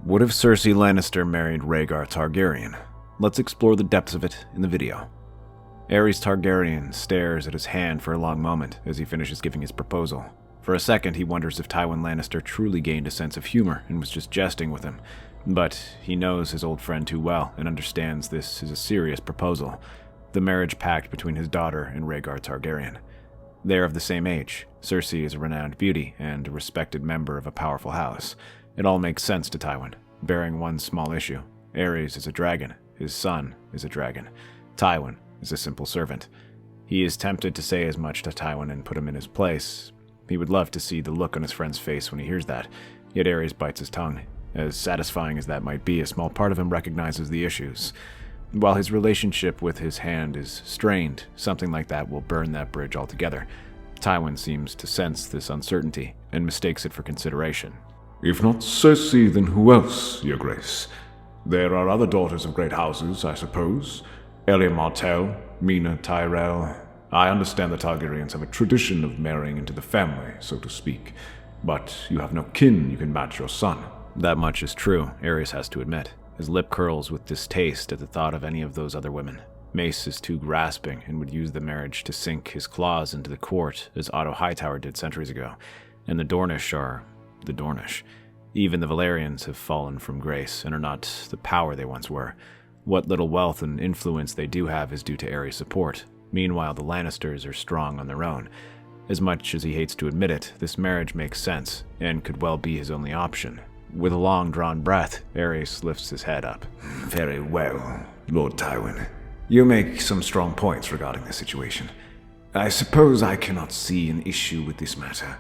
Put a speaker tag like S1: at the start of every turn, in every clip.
S1: What if Cersei Lannister married Rhaegar Targaryen? Let's explore the depths of it in the video. Aerys Targaryen stares at his hand for a long moment as he finishes giving his proposal. For a second, he wonders if Tywin Lannister truly gained a sense of humor and was just jesting with him. But he knows his old friend too well and understands this is a serious proposal. The marriage pact between his daughter and Rhaegar Targaryen. They are of the same age. Cersei is a renowned beauty and a respected member of a powerful house. It all makes sense to Tywin, bearing one small issue. Aerys is a dragon. His son is a dragon. Tywin is a simple servant. He is tempted to say as much to Tywin and put him in his place. He would love to see the look on his friend's face when he hears that, yet Aerys bites his tongue. As satisfying as that might be, a small part of him recognizes the issues. While his relationship with his hand is strained, something like that will burn that bridge altogether. Tywin seems to sense this uncertainty and mistakes it for consideration.
S2: If not Cersei, then who else, Your Grace? There are other daughters of great houses, I suppose. Elia Martell, Mina Tyrell. I understand the Targaryens have a tradition of marrying into the family, so to speak. But you have no kin you can match your son.
S1: That much is true, Aerys has to admit. His lip curls with distaste at the thought of any of those other women. Mace is too grasping and would use the marriage to sink his claws into the court, as Otto Hightower did centuries ago. And the Dornish are the Dornish. Even the Valyrians have fallen from grace and are not the power they once were. What little wealth and influence they do have is due to Aerys' support. Meanwhile, the Lannisters are strong on their own. As much as he hates to admit it, this marriage makes sense, and could well be his only option. With a long-drawn breath, Aerys lifts his head up.
S2: Very well, Lord Tywin. You make some strong points regarding the situation. I suppose I cannot see an issue with this matter.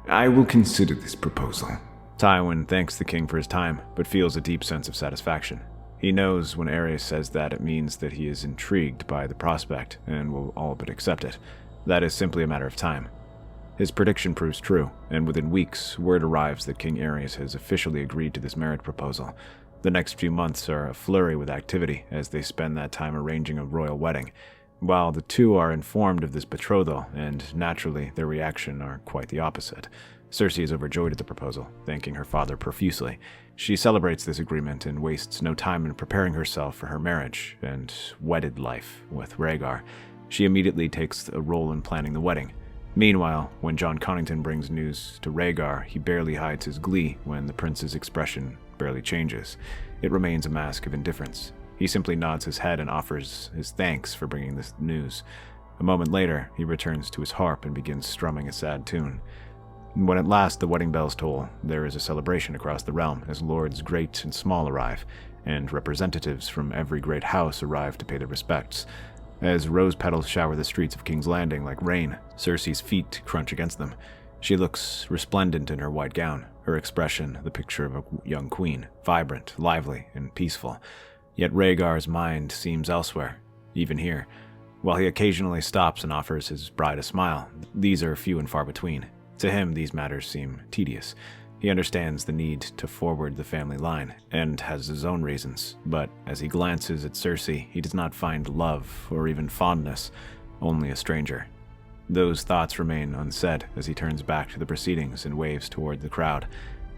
S2: I will consider this proposal.
S1: Tywin thanks the king for his time, but feels a deep sense of satisfaction. He knows when Aerys says that it means that he is intrigued by the prospect and will all but accept it. That is simply a matter of time. His prediction proves true, and within weeks, word arrives that King Aerys has officially agreed to this marriage proposal. The next few months are a flurry with activity as they spend that time arranging a royal wedding. While the two are informed of this betrothal, and naturally their reaction are quite the opposite. Cersei is overjoyed at the proposal, thanking her father profusely. She celebrates this agreement and wastes no time in preparing herself for her marriage and wedded life with Rhaegar. She immediately takes a role in planning the wedding. Meanwhile, when Jon Connington brings news to Rhaegar, he barely hides his glee when the prince's expression barely changes. It remains a mask of indifference. He simply nods his head and offers his thanks for bringing this news. A moment later, he returns to his harp and begins strumming a sad tune. When at last the wedding bells toll, there is a celebration across the realm as lords great and small arrive, and representatives from every great house arrive to pay their respects. As rose petals shower the streets of King's Landing like rain, Cersei's feet crunch against them. She looks resplendent in her white gown, her expression the picture of a young queen, vibrant, lively, and peaceful. Yet Rhaegar's mind seems elsewhere, even here. While he occasionally stops and offers his bride a smile, these are few and far between. To him, these matters seem tedious. He understands the need to forward the family line, and has his own reasons, but as he glances at Cersei, he does not find love or even fondness, only a stranger. Those thoughts remain unsaid as he turns back to the proceedings and waves toward the crowd.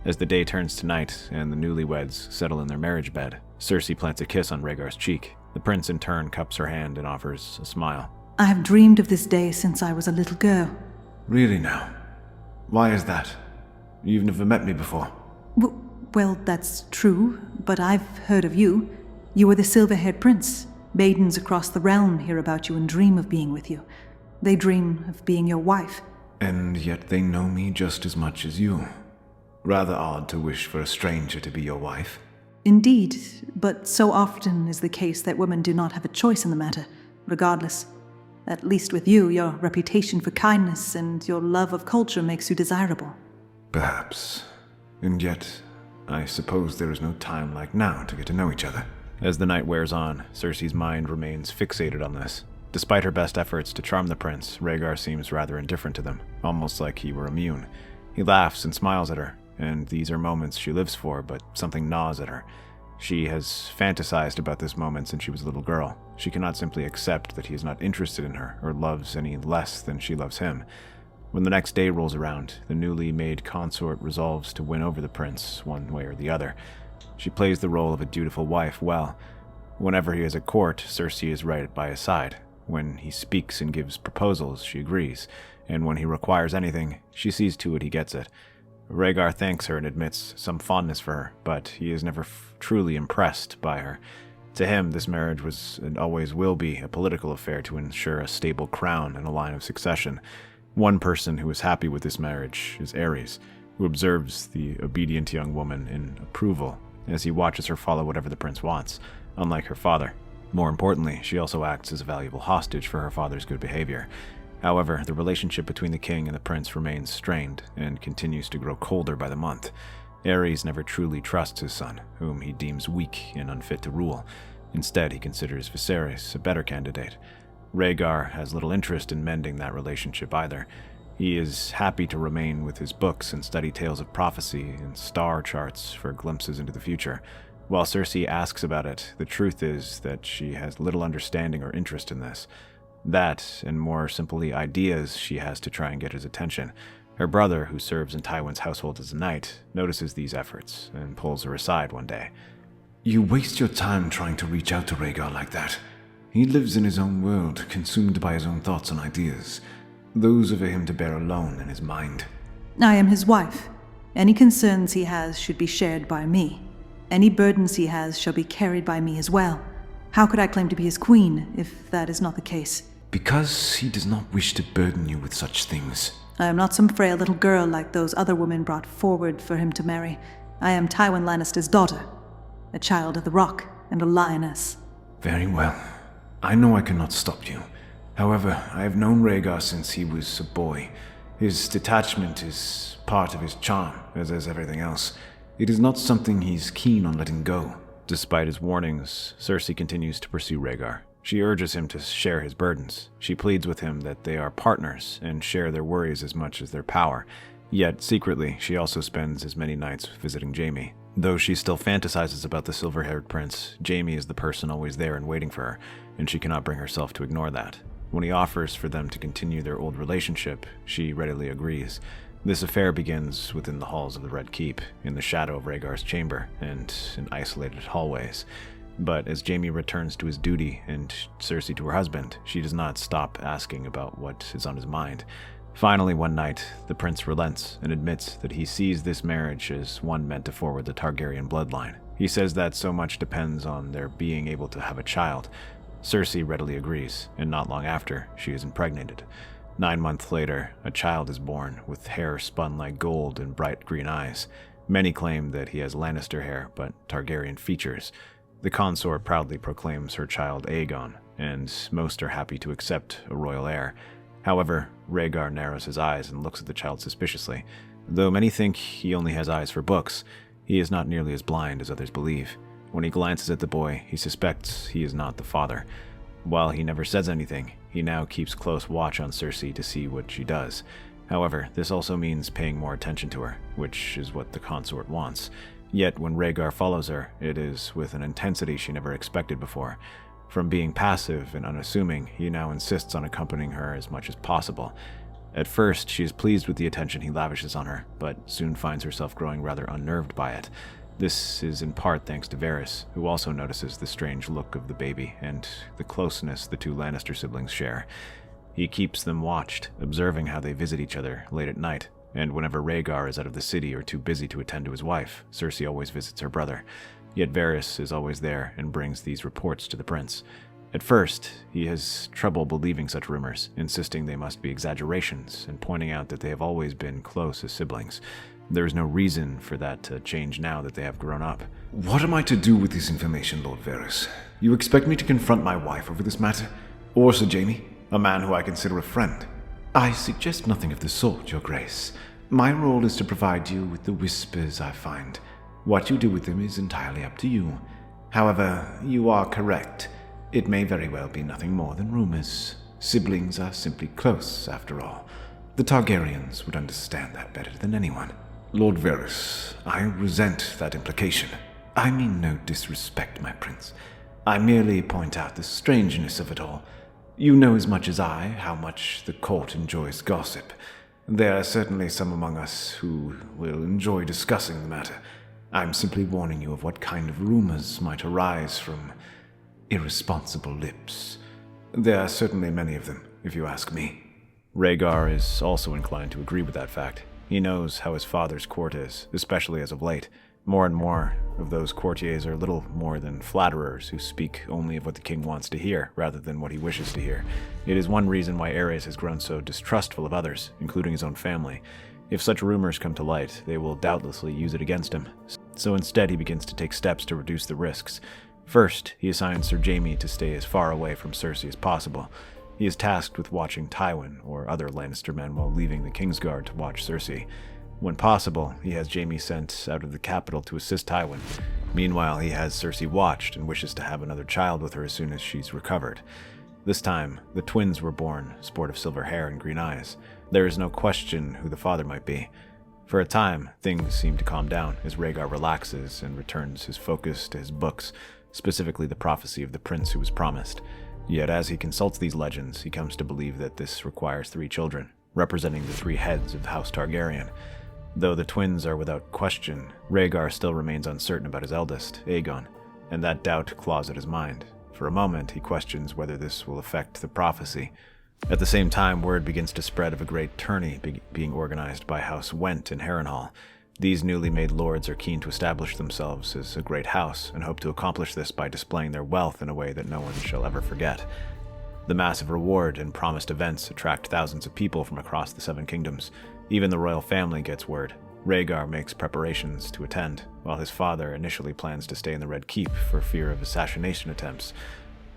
S1: As the day turns to night and the newlyweds settle in their marriage bed, Cersei plants a kiss on Rhaegar's cheek. The prince in turn cups her hand and offers a smile.
S3: I have dreamed of this day since I was a little girl.
S2: Really now? Why is that? You've never met me before.
S3: Well, that's true, but I've heard of you. You are the silver-haired prince. Maidens across the realm hear about you and dream of being with you. They dream of being your wife.
S2: And yet they know me just as much as you. Rather odd to wish for a stranger to be your wife.
S3: Indeed, but so often is the case that women do not have a choice in the matter, regardless. At least with you, your reputation for kindness and your love of culture makes you desirable.
S2: Perhaps. And yet, I suppose there is no time like now to get to know each other.
S1: As the night wears on, Cersei's mind remains fixated on this. Despite her best efforts to charm the prince, Rhaegar seems rather indifferent to them, almost like he were immune. He laughs and smiles at her, and these are moments she lives for, but something gnaws at her. She has fantasized about this moment since she was a little girl. She cannot simply accept that he is not interested in her or loves any less than she loves him. When the next day rolls around, the newly made consort resolves to win over the prince one way or the other. She plays the role of a dutiful wife well. Whenever he is at court, Cersei is right by his side. When he speaks and gives proposals, she agrees, and when he requires anything, she sees to it he gets it. Rhaegar thanks her and admits some fondness for her, but he is never truly impressed by her. To him, this marriage was and always will be a political affair to ensure a stable crown and a line of succession. One person who is happy with this marriage is Aerys, who observes the obedient young woman in approval as he watches her follow whatever the prince wants, unlike her father. More importantly, she also acts as a valuable hostage for her father's good behavior. However, the relationship between the king and the prince remains strained and continues to grow colder by the month. Aerys never truly trusts his son, whom he deems weak and unfit to rule. Instead, he considers Viserys a better candidate. Rhaegar has little interest in mending that relationship either. He is happy to remain with his books and study tales of prophecy and star charts for glimpses into the future. While Cersei asks about it, the truth is that she has little understanding or interest in this. That, and more simply ideas she has to try and get his attention. Her brother, who serves in Tywin's household as a knight, notices these efforts and pulls her aside one day.
S2: You waste your time trying to reach out to Rhaegar like that. He lives in his own world, consumed by his own thoughts and ideas. Those are for him to bear alone in his mind.
S3: I am his wife. Any concerns he has should be shared by me. Any burdens he has shall be carried by me as well. How could I claim to be his queen, if that is not the case?
S2: Because he does not wish to burden you with such things.
S3: I am not some frail little girl like those other women brought forward for him to marry. I am Tywin Lannister's daughter, a child of the Rock and a lioness.
S2: Very well. I know I cannot stop you. However, I have known Rhaegar since he was a boy. His detachment is part of his charm, as is everything else. It is not something he's keen on letting go.
S1: Despite his warnings, Cersei continues to pursue Rhaegar. She urges him to share his burdens. She pleads with him that they are partners and share their worries as much as their power. Yet, secretly, she also spends as many nights visiting Jaime. Though she still fantasizes about the silver-haired prince, Jaime is the person always there and waiting for her, and she cannot bring herself to ignore that. When he offers for them to continue their old relationship, she readily agrees. This affair begins within the halls of the Red Keep, in the shadow of Rhaegar's chamber, and in isolated hallways. But as Jaime returns to his duty and Cersei to her husband, she does not stop asking about what is on his mind. Finally, one night, the prince relents and admits that he sees this marriage as one meant to forward the Targaryen bloodline. He says that so much depends on their being able to have a child. Cersei readily agrees, and not long after, she is impregnated. 9 months later, a child is born, with hair spun like gold and bright green eyes. Many claim that he has Lannister hair, but Targaryen features. The consort proudly proclaims her child Aegon, and most are happy to accept a royal heir. However, Rhaegar narrows his eyes and looks at the child suspiciously. Though many think he only has eyes for books, he is not nearly as blind as others believe. When he glances at the boy, he suspects he is not the father. While he never says anything, he now keeps close watch on Cersei to see what she does. However, this also means paying more attention to her, which is what the consort wants. Yet when Rhaegar follows her, it is with an intensity she never expected before. From being passive and unassuming, he now insists on accompanying her as much as possible. At first, she is pleased with the attention he lavishes on her, but soon finds herself growing rather unnerved by it. This is in part thanks to Varys, who also notices the strange look of the baby and the closeness the two Lannister siblings share. He keeps them watched, observing how they visit each other late at night, and whenever Rhaegar is out of the city or too busy to attend to his wife, Cersei always visits her brother. Yet Varys is always there and brings these reports to the prince. At first, he has trouble believing such rumors, insisting they must be exaggerations and pointing out that they have always been close as siblings. There is no reason for that to change now that they have grown up.
S2: What am I to do with this information, Lord Varys? You expect me to confront my wife over this matter? Or Sir Jaime, a man who I consider a friend? I suggest nothing of the sort, Your Grace. My role is to provide you with the whispers I find. What you do with them is entirely up to you. However, you are correct. It may very well be nothing more than rumors. Siblings are simply close, after all. The Targaryens would understand that better than anyone. Lord Varys, I resent that implication. I mean no disrespect, my prince. I merely point out the strangeness of it all. You know as much as I how much the court enjoys gossip. There are certainly some among us who will enjoy discussing the matter. I'm simply warning you of what kind of rumors might arise from irresponsible lips. There are certainly many of them, if you ask me.
S1: Rhaegar is also inclined to agree with that fact. He knows how his father's court is, especially as of late. More and more of those courtiers are little more than flatterers who speak only of what the king wants to hear, rather than what he wishes to hear. It is one reason why Aerys has grown so distrustful of others, including his own family. If such rumors come to light, they will doubtlessly use it against him. So instead he begins to take steps to reduce the risks. First, he assigns Sir Jaime to stay as far away from Cersei as possible. He is tasked with watching Tywin or other Lannister men while leaving the Kingsguard to watch Cersei. When possible, he has Jaime sent out of the capital to assist Tywin. Meanwhile, he has Cersei watched and wishes to have another child with her as soon as she's recovered. This time, the twins were born, sport of silver hair and green eyes. There is no question who the father might be. For a time, things seem to calm down as Rhaegar relaxes and returns his focus to his books, specifically the prophecy of the prince who was promised. Yet as he consults these legends, he comes to believe that this requires 3 children, representing the 3 heads of the House Targaryen. Though the twins are without question, Rhaegar still remains uncertain about his eldest, Aegon, and that doubt claws at his mind. For a moment, he questions whether this will affect the prophecy. At the same time, word begins to spread of a great tourney being organized by House Went in Harrenhal. These newly made lords are keen to establish themselves as a great house and hope to accomplish this by displaying their wealth in a way that no one shall ever forget. The massive reward and promised events attract thousands of people from across the 7 kingdoms. Even the royal family gets word. Rhaegar makes preparations to attend, while his father initially plans to stay in the Red Keep for fear of assassination attempts.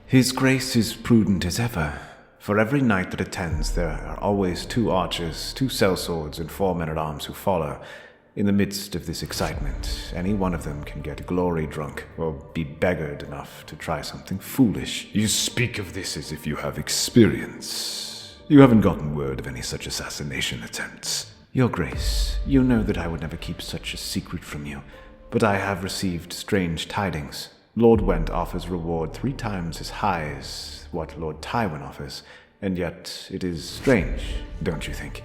S2: His grace is prudent as ever. For every knight that attends, there are always 2 archers, 2 sellswords, and 4 men-at-arms who follow. In the midst of this excitement, any one of them can get glory drunk or be beggared enough to try something foolish. You speak of this as if you have experience. You haven't gotten word of any such assassination attempts. Your Grace, you know that I would never keep such a secret from you, but I have received strange tidings. Lord Went offers reward 3 times as high as what Lord Tywin offers, and yet it is strange, don't you think?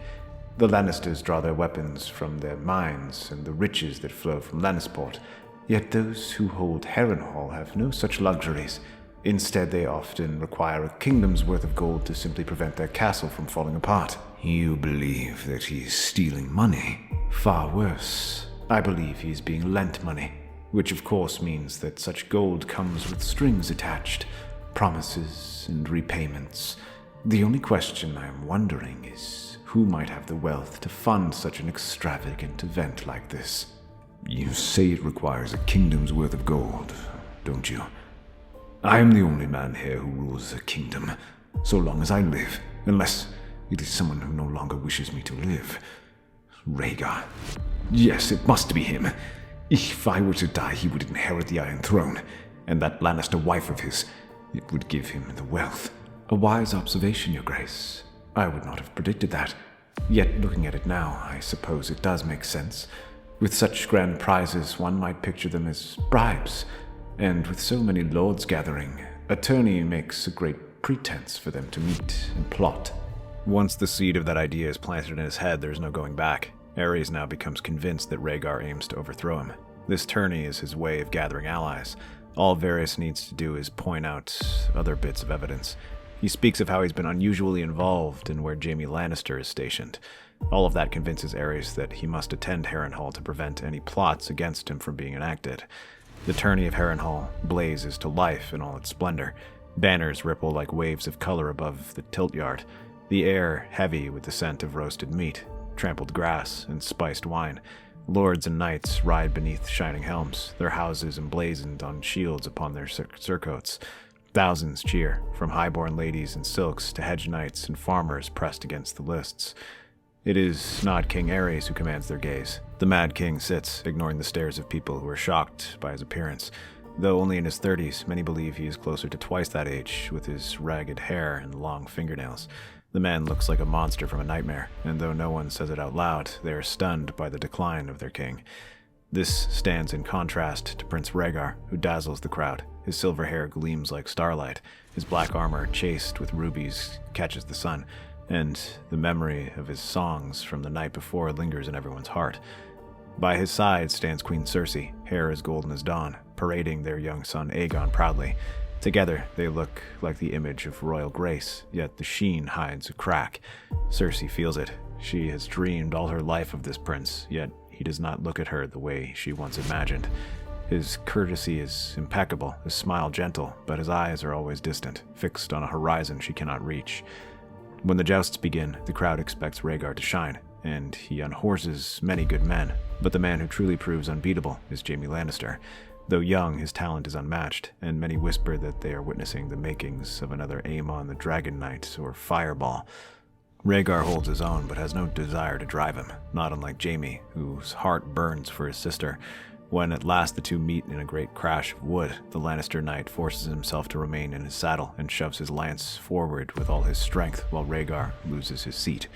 S2: The Lannisters draw their weapons from their mines and the riches that flow from Lannisport, yet those who hold Harrenhal have no such luxuries. Instead, they often require a kingdom's worth of gold to simply prevent their castle from falling apart. You believe that he is stealing money? Far worse. I believe he is being lent money, which of course means that such gold comes with strings attached, promises and repayments. The only question I am wondering is, who might have the wealth to fund such an extravagant event like this? You say it requires a kingdom's worth of gold, don't you? I am the only man here who rules a kingdom, so long as I live, unless it is someone who no longer wishes me to live. Rhaegar. Yes, it must be him. If I were to die, he would inherit the Iron Throne, and that Lannister wife of his, it would give him the wealth. A wise observation, Your Grace. I would not have predicted that. Yet, looking at it now, I suppose it does make sense. With such grand prizes, one might picture them as bribes. And with so many lords gathering, a tourney makes a great pretense for them to meet and plot.
S1: Once the seed of that idea is planted in his head, there's no going back. Aerys now becomes convinced that Rhaegar aims to overthrow him. This tourney is his way of gathering allies. All Varys needs to do is point out other bits of evidence. He speaks of how he's been unusually involved in where Jaime Lannister is stationed. All of that convinces Aerys that he must attend Harrenhal to prevent any plots against him from being enacted. The tourney of Harrenhal blazes to life in all its splendor. Banners ripple like waves of color above the tilt yard, the air heavy with the scent of roasted meat, trampled grass, and spiced wine. Lords and knights ride beneath shining helms, their houses emblazoned on shields upon their surcoats. Thousands cheer, from highborn ladies in silks to hedge knights and farmers pressed against the lists. It is not King Aerys who commands their gaze. The Mad King sits, ignoring the stares of people who are shocked by his appearance. Though only in his 30s, many believe he is closer to twice that age, with his ragged hair and long fingernails. The man looks like a monster from a nightmare, and though no one says it out loud, they are stunned by the decline of their king. This stands in contrast to Prince Rhaegar, who dazzles the crowd. His silver hair gleams like starlight, his black armor chased with rubies catches the sun, and the memory of his songs from the night before lingers in everyone's heart. By his side stands Queen Cersei, hair as golden as dawn, parading their young son Aegon proudly. Together, they look like the image of royal grace, yet the sheen hides a crack. Cersei feels it. She has dreamed all her life of this prince, yet he does not look at her the way she once imagined. His courtesy is impeccable, his smile gentle, but his eyes are always distant, fixed on a horizon she cannot reach. When the jousts begin, the crowd expects Rhaegar to shine, and he unhorses many good men, but the man who truly proves unbeatable is Jaime Lannister. Though young, his talent is unmatched, and many whisper that they are witnessing the makings of another Aemon the Dragon Knight or Fireball. Rhaegar holds his own, but has no desire to drive him, not unlike Jaime, whose heart burns for his sister. When at last the two meet in a great crash of wood, the Lannister knight forces himself to remain in his saddle and shoves his lance forward with all his strength, while Rhaegar loses his seat.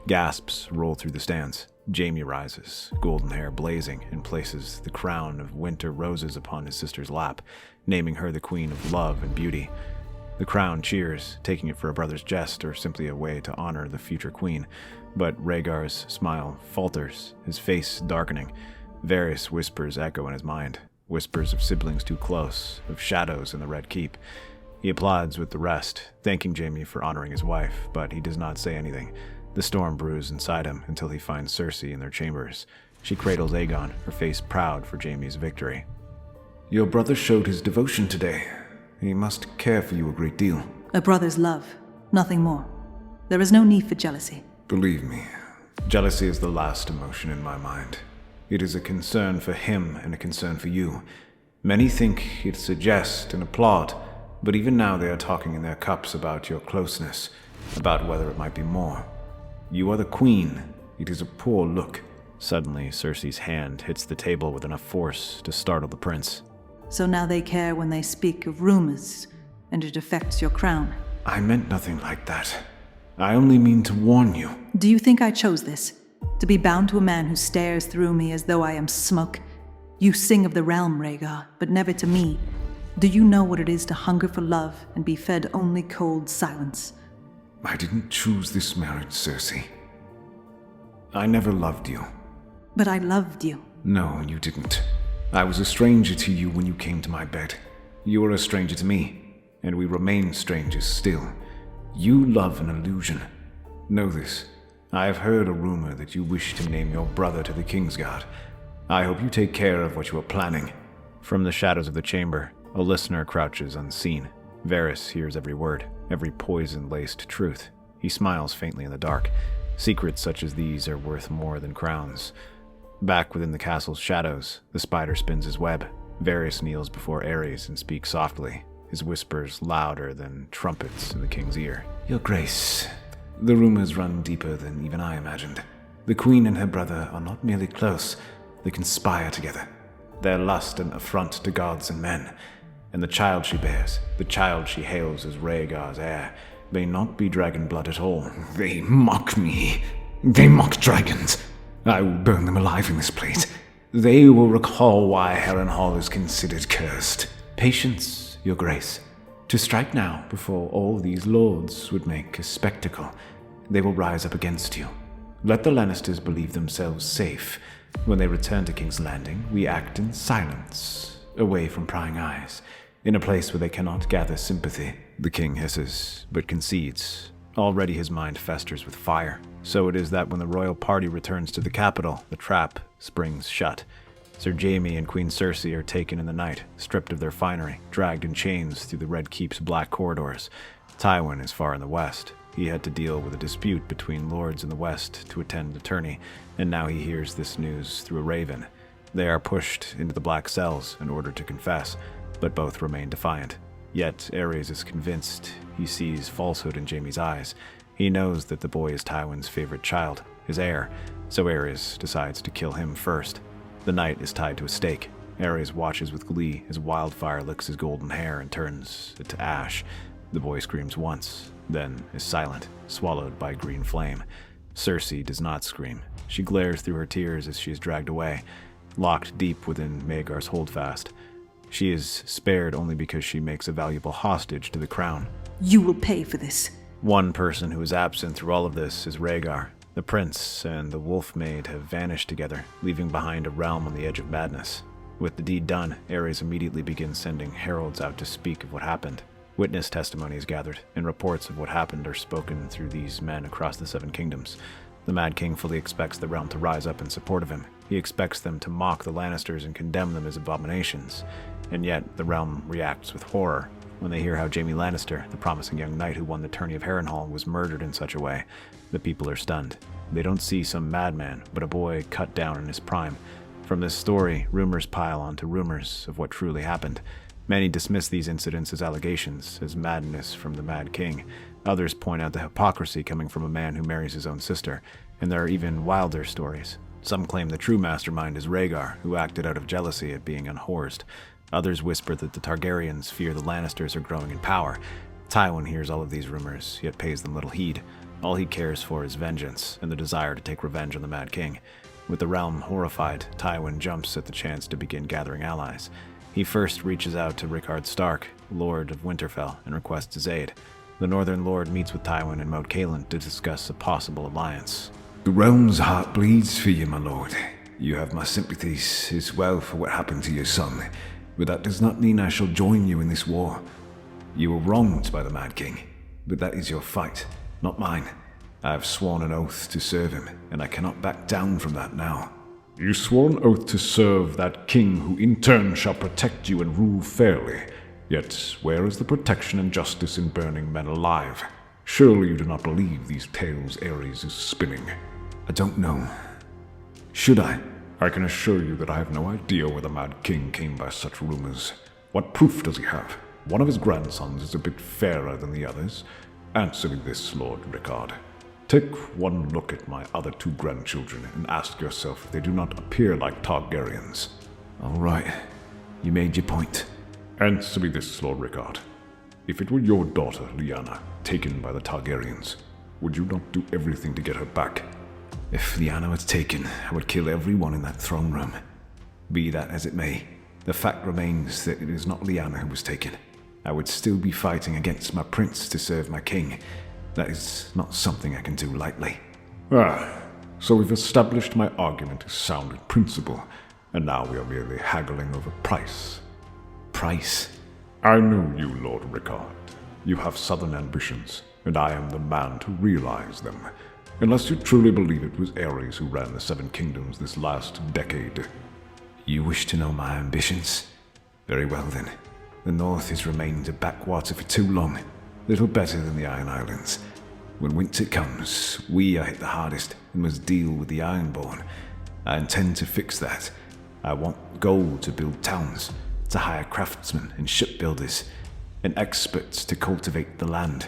S1: Gasps roll through the stands. Jaime rises, golden hair blazing, and places the crown of winter roses upon his sister's lap, naming her the queen of love and beauty. The crown cheers, taking it for a brother's jest or simply a way to honor the future queen, but Rhaegar's smile falters, his face darkening. Various whispers echo in his mind, whispers of siblings too close, of shadows in the Red Keep. He applauds with the rest, thanking Jaime for honoring his wife, but he does not say anything. The storm brews inside him until he finds Cersei in their chambers. She cradles Aegon, her face proud for Jaime's victory.
S2: Your brother showed his devotion today. He must care for you a great deal.
S3: A brother's love, nothing more. There is no need for jealousy.
S2: Believe me, jealousy is the last emotion in my mind. It is a concern for him and a concern for you. Many think it's a jest and a plot, but even now they are talking in their cups about your closeness, about whether it might be more. You are the queen. It is a poor look.
S1: Suddenly, Cersei's hand hits the table with enough force to startle the prince.
S3: So now they care when they speak of rumors, and it affects your crown.
S2: I meant nothing like that. I only mean to warn you.
S3: Do you think I chose this? To be bound to a man who stares through me as though I am smoke? You sing of the realm, Rhaegar, but never to me. Do you know what it is to hunger for love and be fed only cold silence?
S2: I didn't choose this marriage, Cersei. I never loved you.
S3: But I loved you.
S2: No, you didn't. I was a stranger to you when you came to my bed. You were a stranger to me, and we remain strangers still. You love an illusion. Know this. I have heard a rumor that you wish to name your brother to the Kingsguard. I hope you take care of what you are planning.
S1: From the shadows of the chamber, a listener crouches unseen. Varys hears every word, every poison-laced truth. He smiles faintly in the dark. Secrets such as these are worth more than crowns. Back within the castle's shadows, the spider spins his web. Varys kneels before Aerys and speaks softly, his whispers louder than trumpets in the king's ear.
S2: Your Grace, the rumors run deeper than even I imagined. The queen and her brother are not merely close, they conspire together. Their lust an affront to gods and men. And the child she bears, the child she hails as Rhaegar's heir, may not be dragon blood at all. They mock me. They mock dragons. I will burn them alive in this place. They will recall why Harrenhal is considered cursed. Patience, Your Grace. To strike now before all these lords would make a spectacle. They will rise up against you. Let the Lannisters believe themselves safe. When they return to King's Landing, we act in silence, away from prying eyes, in a place where they cannot gather sympathy.
S1: The king hisses, but concedes. Already his mind festers with fire. So it is that when the royal party returns to the capital, the trap springs shut. Sir Jaime and Queen Cersei are taken in the night, stripped of their finery, dragged in chains through the Red Keep's black corridors. Tywin is far in the west. He had to deal with a dispute between lords in the west to attend attorney, and now he hears this news through a raven. They are pushed into the black cells in order to confess, but both remain defiant. Yet Aerys is convinced he sees falsehood in Jaime's eyes. He knows that the boy is Tywin's favorite child, his heir, so Aerys decides to kill him first. The knight is tied to a stake. Aerys watches with glee as wildfire licks his golden hair and turns it to ash. The boy screams once, then is silent, swallowed by green flame. Cersei does not scream. She glares through her tears as she is dragged away, locked deep within Maegor's holdfast. She is spared only because she makes a valuable hostage to the crown.
S3: You will pay for this.
S1: One person who is absent through all of this is Rhaegar. The prince and the wolf maid have vanished together, leaving behind a realm on the edge of madness. With the deed done, Aerys immediately begins sending heralds out to speak of what happened. Witness testimony is gathered, and reports of what happened are spoken through these men across the Seven Kingdoms. The Mad King fully expects the realm to rise up in support of him. He expects them to mock the Lannisters and condemn them as abominations. And yet, the realm reacts with horror when they hear how Jaime Lannister, the promising young knight who won the tourney of Harrenhal, was murdered in such a way. The people are stunned. They don't see some madman, but a boy cut down in his prime. From this story, rumors pile onto rumors of what truly happened. Many dismiss these incidents as allegations, as madness from the Mad King. Others point out the hypocrisy coming from a man who marries his own sister, and there are even wilder stories. Some claim the true mastermind is Rhaegar, who acted out of jealousy at being unhorsed. Others whisper that the Targaryens fear the Lannisters are growing in power. Tywin hears all of these rumors, yet pays them little heed. All he cares for is vengeance, and the desire to take revenge on the Mad King. With the realm horrified, Tywin jumps at the chance to begin gathering allies. He first reaches out to Rhaegar Stark, Lord of Winterfell, and requests his aid. The Northern Lord meets with Tywin and Moat Cailin to discuss a possible alliance.
S2: The realm's heart bleeds for you, my lord. You have my sympathies as well for what happened to your son, but that does not mean I shall join you in this war. You were wronged by the Mad King, but that is your fight, not mine. I have sworn an oath to serve him, and I cannot back down from that now.
S4: You swore an oath to serve that king who in turn shall protect you and rule fairly. Yet where is the protection and justice in burning men alive? Surely you do not believe these tales Aerys is spinning.
S2: I don't know. Should I?
S4: I can assure you that I have no idea where the Mad King came by such rumors. What proof does he have? One of his grandsons is a bit fairer than the others. Answer me this, Lord Rhaegar. Take one look at my other two grandchildren and ask yourself if they do not appear like Targaryens.
S2: All right. You made your point.
S4: Answer me this, Lord Rhaegar. If it were your daughter, Lyanna, taken by the Targaryens, would you not do everything to get her back?
S2: If Lyanna was taken, I would kill everyone in that throne room. Be that as it may, the fact remains that it is not Lyanna who was taken. I would still be fighting against my prince to serve my king. That is not something I can do lightly.
S4: So we've established my argument is sound in principle, and now we are merely haggling over price.
S2: Price?
S4: I know you, Lord Rhaegar. You have southern ambitions, and I am the man to realize them. Unless you truly believe it was Aerys who ran the Seven Kingdoms this last decade.
S2: You wish to know my ambitions? Very well then. The North has remained a backwater for too long. Little better than the Iron Islands. When winter comes, we are hit the hardest and must deal with the Ironborn. I intend to fix that. I want gold to build towns, to hire craftsmen and shipbuilders, and experts to cultivate the land,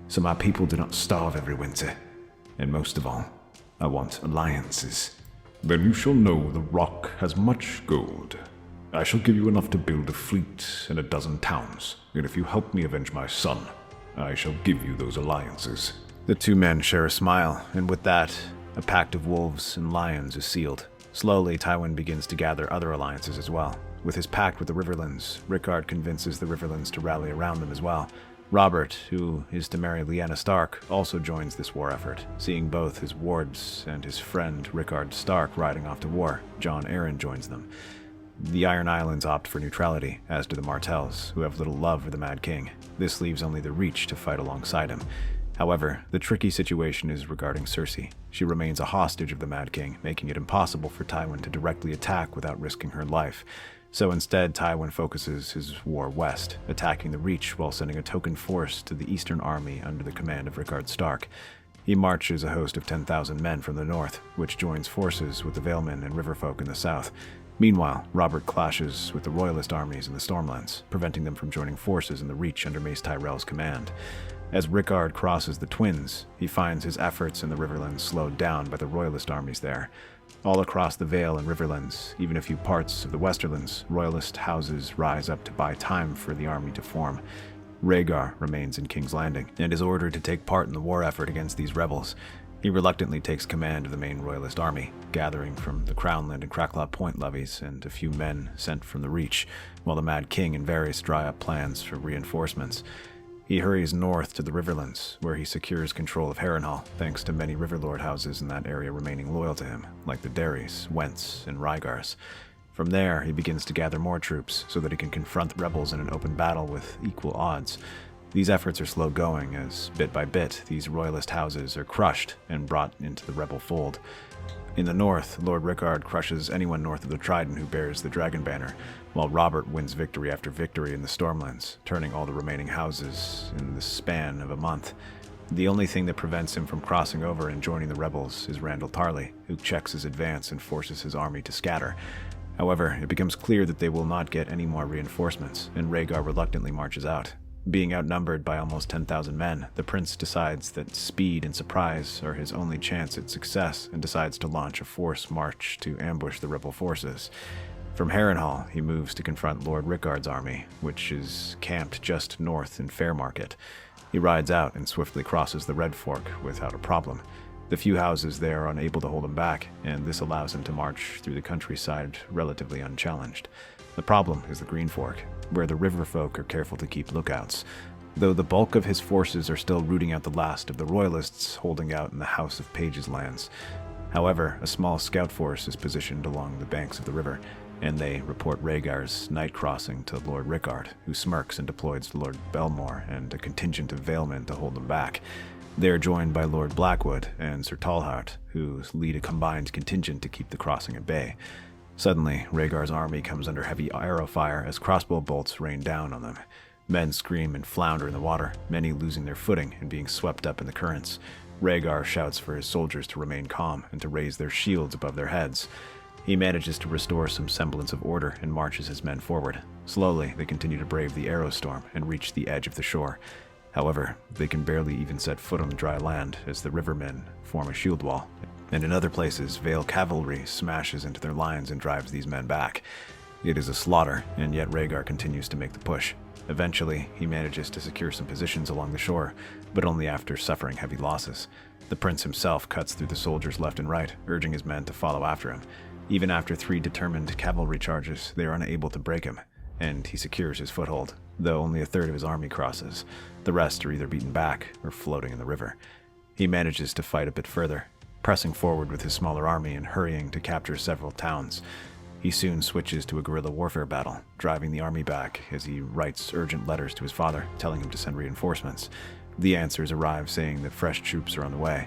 S2: so my people do not starve every winter. And most of all, I want alliances.
S4: Then you shall know the Rock has much gold. I shall give you enough to build a fleet and a dozen towns, and if you help me avenge my son, I shall give you those alliances.
S1: The two men share a smile, and with that, a pact of wolves and lions is sealed. Slowly, Tywin begins to gather other alliances as well. With his pact with the Riverlands, Rickard convinces the Riverlands to rally around them as well. Robert, who is to marry Lyanna Stark, also joins this war effort. Seeing both his wards and his friend Rickard Stark riding off to war, Jon Arryn joins them. The Iron Islands opt for neutrality, as do the Martells, who have little love for the Mad King. This leaves only the Reach to fight alongside him. However, the tricky situation is regarding Cersei. She remains a hostage of the Mad King, making it impossible for Tywin to directly attack without risking her life. So instead, Tywin focuses his war west, attacking the Reach while sending a token force to the Eastern Army under the command of Rickard Stark. He marches a host of 10,000 men from the north, which joins forces with the Valemen and Riverfolk in the south. Meanwhile, Robert clashes with the Royalist armies in the Stormlands, preventing them from joining forces in the Reach under Mace Tyrell's command. As Rickard crosses the Twins, he finds his efforts in the Riverlands slowed down by the Royalist armies there. All across the Vale and Riverlands, even a few parts of the Westerlands, Royalist houses rise up to buy time for the army to form. Rhaegar remains in King's Landing, and is ordered to take part in the war effort against these rebels. He reluctantly takes command of the main Royalist army, gathering from the Crownland and Cracklaw Point levies and a few men sent from the Reach, while the Mad King and Varys draw up plans for reinforcements. He hurries north to the Riverlands, where he secures control of Harrenhal, thanks to many Riverlord houses in that area remaining loyal to him, like the Derrys, Wentz, and Rhaegars. From there, he begins to gather more troops so that he can confront the rebels in an open battle with equal odds. These efforts are slow going, as bit by bit, these royalist houses are crushed and brought into the rebel fold. In the north, Lord Rhaegar crushes anyone north of the Trident who bears the dragon banner, while Robert wins victory after victory in the Stormlands, turning all the remaining houses in the span of a month. The only thing that prevents him from crossing over and joining the rebels is Randall Tarley, who checks his advance and forces his army to scatter. However, it becomes clear that they will not get any more reinforcements, and Rhaegar reluctantly marches out. Being outnumbered by almost 10,000 men, the prince decides that speed and surprise are his only chance at success and decides to launch a forced march to ambush the rebel forces. From Harrenhal, he moves to confront Lord Rickard's army, which is camped just north in Fairmarket. He rides out and swiftly crosses the Red Fork without a problem. The few houses there are unable to hold him back, and this allows him to march through the countryside relatively unchallenged. The problem is the Green Fork, where the river folk are careful to keep lookouts, though the bulk of his forces are still rooting out the last of the royalists holding out in the House of Pages lands. However, a small scout force is positioned along the banks of the river, and they report Rhaegar's night crossing to Lord Rickard, who smirks and deploys Lord Belmore and a contingent of Valemen to hold them back. They are joined by Lord Blackwood and Sir Talhart, who lead a combined contingent to keep the crossing at bay. Suddenly, Rhaegar's army comes under heavy arrow fire as crossbow bolts rain down on them. Men scream and flounder in the water, many losing their footing and being swept up in the currents. Rhaegar shouts for his soldiers to remain calm and to raise their shields above their heads. He manages to restore some semblance of order and marches his men forward. Slowly, they continue to brave the arrow storm and reach the edge of the shore. However, they can barely even set foot on the dry land as the rivermen form a shield wall, and in other places, Vale cavalry smashes into their lines and drives these men back. It is a slaughter, and yet Rhaegar continues to make the push. Eventually, he manages to secure some positions along the shore, but only after suffering heavy losses. The prince himself cuts through the soldiers left and right, urging his men to follow after him. Even after 3 determined cavalry charges, they are unable to break him, and he secures his foothold, though only a third of his army crosses. The rest are either beaten back or floating in the river. He manages to fight a bit further, pressing forward with his smaller army and hurrying to capture several towns. He soon switches to a guerrilla warfare battle, driving the army back as he writes urgent letters to his father, telling him to send reinforcements. The answers arrive saying that fresh troops are on the way.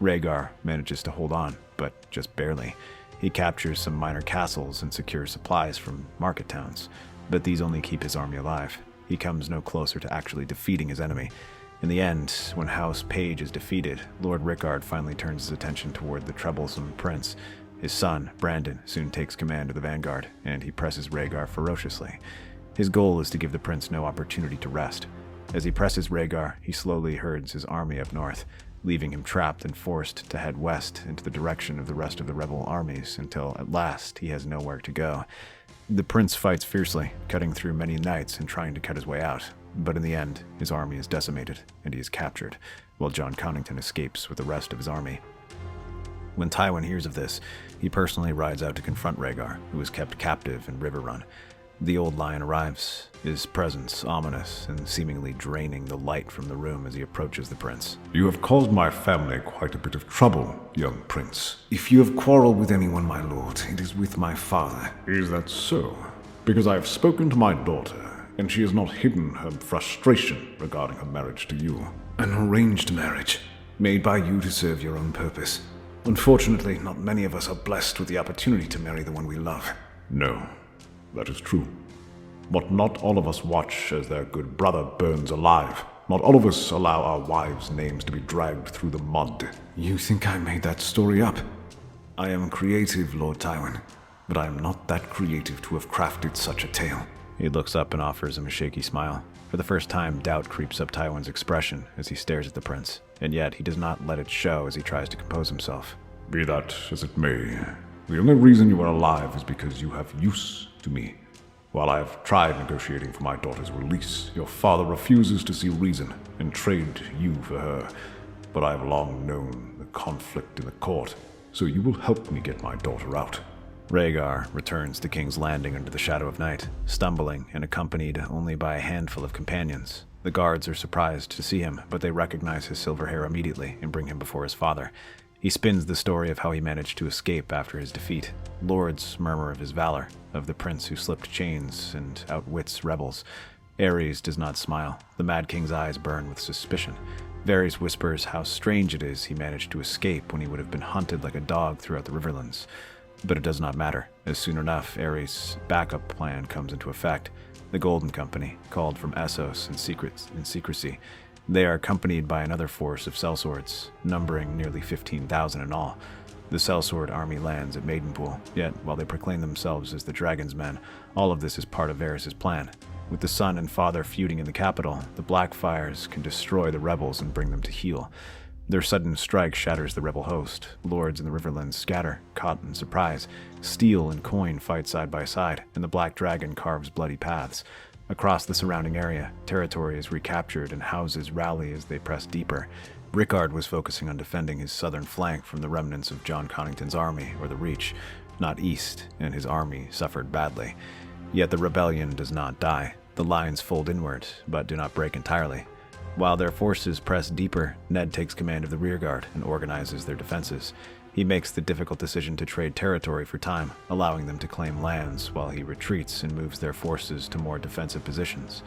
S1: Rhaegar manages to hold on, but just barely. He captures some minor castles and secures supplies from market towns, but these only keep his army alive. He comes no closer to actually defeating his enemy. In the end, when House Page is defeated, Lord Rickard finally turns his attention toward the troublesome prince. His son, Brandon, soon takes command of the vanguard, and he presses Rhaegar ferociously. His goal is to give the prince no opportunity to rest. As he presses Rhaegar, he slowly herds his army up north, leaving him trapped and forced to head west into the direction of the rest of the rebel armies until, at last, he has nowhere to go. The prince fights fiercely, cutting through many knights and trying to cut his way out, but in the end, his army is decimated, and he is captured, while John Connington escapes with the rest of his army. When Tywin hears of this, he personally rides out to confront Rhaegar, who is kept captive in Riverrun. The old lion arrives, his presence ominous and seemingly draining the light from the room as he approaches the prince.
S2: You have caused my family quite a bit of trouble, young prince. If you have quarreled with anyone, my lord, it is with my father. Is that so? Because I have spoken to my daughter, and she has not hidden her frustration regarding her marriage to you. An arranged marriage, made by you to serve your own purpose. Unfortunately, not many of us are blessed with the opportunity to marry the one we love. No, that is true. But not all of us watch as their good brother burns alive. Not all of us allow our wives' names to be dragged through the mud. You think I made that story up? I am creative, Lord Tywin, but I am not that creative to have crafted such a tale.
S1: He looks up and offers him a shaky smile. For the first time, doubt creeps up Tywin's expression as he stares at the prince, and yet he does not let it show as he tries to compose himself.
S2: Be that as it may, the only reason you are alive is because you have use to me. While I have tried negotiating for my daughter's release, your father refuses to see reason and trade you for her. But I have long known the conflict in the court, so you will help me get my daughter out.
S1: Rhaegar returns to King's Landing under the shadow of night, stumbling and accompanied only by a handful of companions. The guards are surprised to see him, but they recognize his silver hair immediately and bring him before his father. He spins the story of how he managed to escape after his defeat. Lords murmur of his valor, of the prince who slipped chains and outwits rebels. Aerys does not smile. The Mad King's eyes burn with suspicion. Varys whispers how strange it is he managed to escape when he would have been hunted like a dog throughout the Riverlands. But it does not matter, as soon enough Aerys' backup plan comes into effect. The Golden Company, called from Essos in secrecy. They are accompanied by another force of sellswords, numbering nearly 15,000 in all. The sellsword army lands at Maidenpool, yet while they proclaim themselves as the Dragon's Men, all of this is part of Varys' plan. With the son and father feuding in the capital, the Blackfires can destroy the rebels and bring them to heel. Their sudden strike shatters the rebel host. Lords in the Riverlands scatter, caught in surprise. Steel and coin fight side by side, and the Black Dragon carves bloody paths. Across the surrounding area, territory is recaptured and houses rally as they press deeper. Rickard was focusing on defending his southern flank from the remnants of Jon Connington's army, or the Reach, not east, and his army suffered badly. Yet the rebellion does not die. The lines fold inward, but do not break entirely. While their forces press deeper, Ned takes command of the rearguard and organizes their defenses. He makes the difficult decision to trade territory for time, allowing them to claim lands while he retreats and moves their forces to more defensive positions.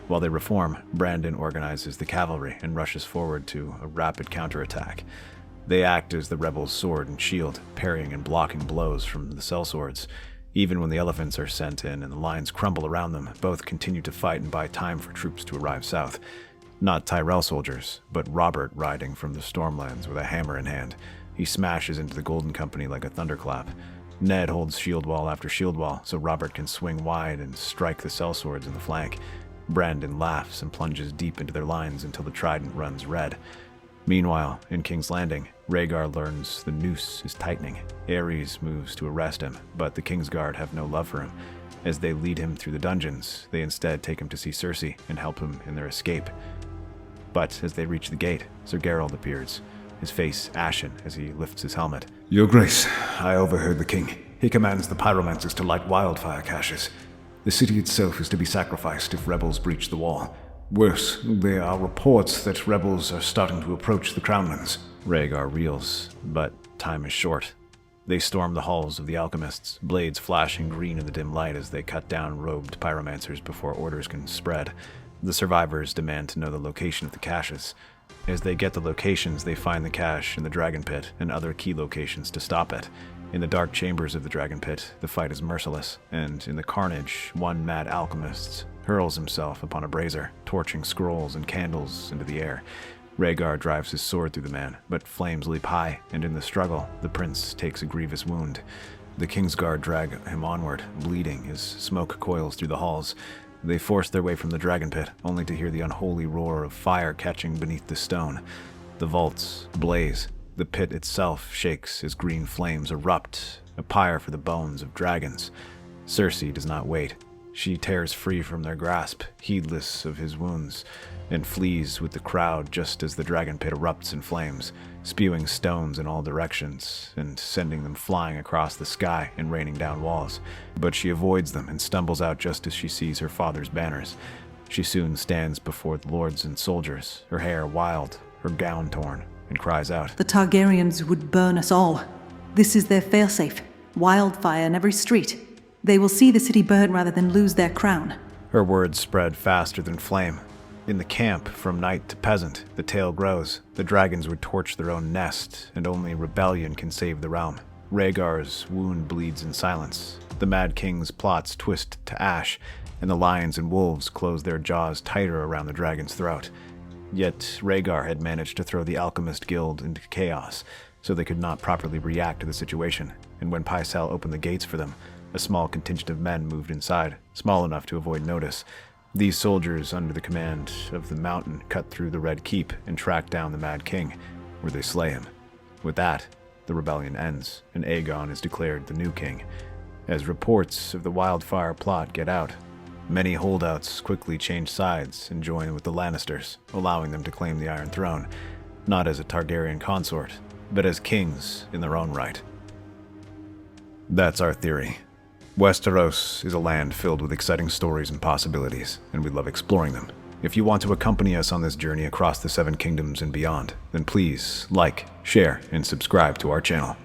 S1: While they reform, Brandon organizes the cavalry and rushes forward to a rapid counterattack. They act as the rebels' sword and shield, parrying and blocking blows from the sellswords. Even when the elephants are sent in and the lines crumble around them, both continue to fight and buy time for troops to arrive south. Not Tyrell soldiers, but Robert riding from the Stormlands with a hammer in hand. He smashes into the Golden Company like a thunderclap. Ned holds shield wall after shield wall, so Robert can swing wide and strike the sellswords in the flank. Brandon laughs and plunges deep into their lines until the trident runs red. Meanwhile, in King's Landing, Rhaegar learns the noose is tightening. Aerys moves to arrest him, but the Kingsguard have no love for him. As they lead him through the dungeons, they instead take him to see Cersei and help him in their escape. But as they reach the gate, Sir Geralt appears, his face ashen as he lifts his helmet.
S2: Your Grace, I overheard the king. He commands the pyromancers to light wildfire caches. The city itself is to be sacrificed if rebels breach the wall. Worse, there are reports that rebels are starting to approach the Crownlands.
S1: Rhaegar reels, but time is short. They storm the halls of the alchemists, blades flashing green in the dim light as they cut down robed pyromancers before orders can spread. The survivors demand to know the location of the caches. As they get the locations, they find the cache in the Dragon Pit and other key locations to stop it. In the dark chambers of the Dragon Pit, the fight is merciless, and in the carnage, one mad alchemist hurls himself upon a brazier, torching scrolls and candles into the air. Rhaegar drives his sword through the man, but flames leap high, and in the struggle, the prince takes a grievous wound. The Kingsguard drag him onward, bleeding as smoke coils through the halls. They force their way from the Dragon Pit, only to hear the unholy roar of fire catching beneath the stone. The vaults blaze. The pit itself shakes as green flames erupt, a pyre for the bones of dragons. Cersei does not wait. She tears free from their grasp, heedless of his wounds, and flees with the crowd just as the Dragon Pit erupts in flames, spewing stones in all directions and sending them flying across the sky and raining down walls. But she avoids them and stumbles out just as she sees her father's banners. She soon stands before the lords and soldiers, her hair wild, her gown torn, and cries out,
S3: "The Targaryens would burn us all. This is their failsafe. Wildfire in every street. They will see the city burn rather than lose their crown."
S1: Her words spread faster than flame. In the camp, from knight to peasant, the tale grows. The dragons would torch their own nest, and only rebellion can save the realm. Rhaegar's wound bleeds in silence. The Mad King's plots twist to ash, and the lions and wolves close their jaws tighter around the dragon's throat. Yet Rhaegar had managed to throw the Alchemist Guild into chaos, so they could not properly react to the situation, and when Pycelle opened the gates for them, a small contingent of men moved inside, small enough to avoid notice. These soldiers, under the command of the Mountain, cut through the Red Keep and track down the Mad King, where they slay him. With that, the rebellion ends, and Aegon is declared the new king. As reports of the wildfire plot get out, many holdouts quickly change sides and join with the Lannisters, allowing them to claim the Iron Throne, not as a Targaryen consort, but as kings in their own right. That's our theory. Westeros is a land filled with exciting stories and possibilities, and we love exploring them. If you want to accompany us on this journey across the Seven Kingdoms and beyond, then please like, share, and subscribe to our channel.